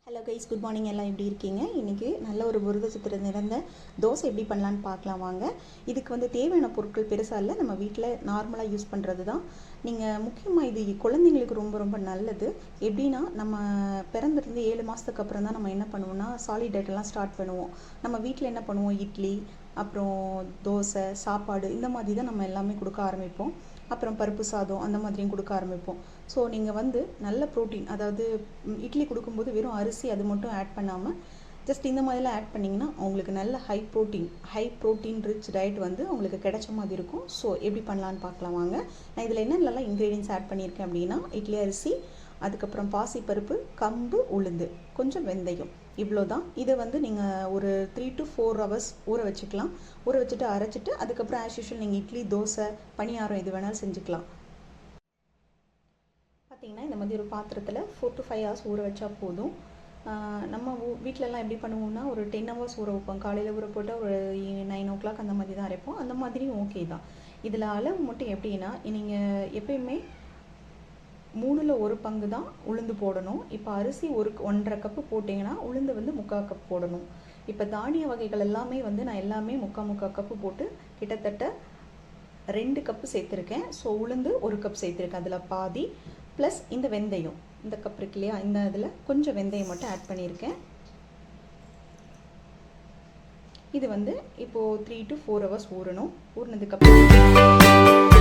Hello guys, good morning. எல்லாம் எப்படி இருக்கீங்க? இன்றைக்கி நல்ல ஒரு புரத சத்து நிறைந்த தோசை எப்படி பண்ணலான்னு பார்க்கலாம் வாங்க. இதுக்கு தேவையான பொருட்கள் பெருசாக இல்லை, நம்ம வீட்டில் நார்மலாக யூஸ் பண்ணுறது தான். நீங்கள் முக்கியமாக இது குழந்தைங்களுக்கு ரொம்ப ரொம்ப நல்லது. எப்படின்னா, நம்ம பிறந்திருந்து 7 மாதத்துக்கு அப்புறம் தான் நம்ம என்ன பண்ணுவோம்னா சாலிட் டயட்டெல்லாம் ஸ்டார்ட் பண்ணுவோம். நம்ம வீட்டில் என்ன பண்ணுவோம், இட்லி, அப்புறம் தோசை, சாப்பாடு இந்த மாதிரி தான் நம்ம எல்லாமே கொடுக்க ஆரம்பிப்போம். அப்புறம் பருப்பு சாதம் அந்த மாதிரியும் கொடுக்க ஆரம்பிப்போம். ஸோ நீங்கள் நல்ல ப்ரோட்டீன், அதாவது இட்லி கொடுக்கும்போது வெறும் அரிசி அது மட்டும் ஆட் பண்ணாமல் ஜஸ்ட் இந்த மாதிரிலாம் ஆட் பண்ணிங்கன்னா அவங்களுக்கு நல்ல ஹை ப்ரோட்டீன் ரிச் டயட் அவங்களுக்கு கிடைச்ச மாதிரி இருக்கும். ஸோ எப்படி பண்ணலான்னு பார்க்கலாம் வாங்க. நான் இதில் என்னென்னலாம் இன்க்ரீடியன்ஸ் ஆட் பண்ணியிருக்கேன் அப்படின்னா, இட்லி அரிசி, அதுக்கப்புறம் பாசிப்பருப்பு, கம்பு, உளுந்து, கொஞ்சம் வெந்தயம், இவ்வளோ தான். இதை நீங்கள் ஒரு 3 to 4 hours ஊற வச்சுக்கலாம். ஊற வச்சுட்டு அரைச்சிட்டு அதுக்கப்புறம் ஆஸ் யூஷுவல் நீங்கள் இட்லி, தோசை, பணியாரம் எது வேணாலும் செஞ்சுக்கலாம். பார்த்திங்கன்னா இந்த மாதிரி ஒரு பாத்திரத்தில் 4 to 5 hours ஊற வச்சா போதும். நம்ம வீட்டிலலாம் எப்படி பண்ணுவோம்னா ஒரு 10 hours ஊற வைப்போம். காலையில் ஊற போட்டால் ஒரு 9 o'clock அந்த மாதிரி தான் அரைப்போம். அந்த மாதிரியும் ஓகே தான். இதில் அளவு மட்டும் எப்படின்னா, நீங்கள் எப்பயுமே 3ல் 1 பங்கு தான் உளுந்து போடணும். இப்போ அரிசி 1.5 கப்பு போட்டிங்கன்னா உளுந்து 3/4 கப் போடணும். இப்போ தானிய வகைகள் எல்லாமே நான் எல்லாமே 3/4 கப்பு போட்டு கிட்டத்தட்ட 2 கப்பு சேர்த்துருக்கேன். ஸோ உளுந்து 1 கப் சேர்த்துருக்கேன், அதில் பாதி. ப்ளஸ் இந்த வெந்தயம், இந்த கப் இருக்கு இல்லையா, இந்த இதில் கொஞ்சம் வெந்தயம் மட்டும் ஆட் பண்ணியிருக்கேன். இது இப்போது 3 to 4 hours ஊறணும். ஊறினதுக்கப்புறம்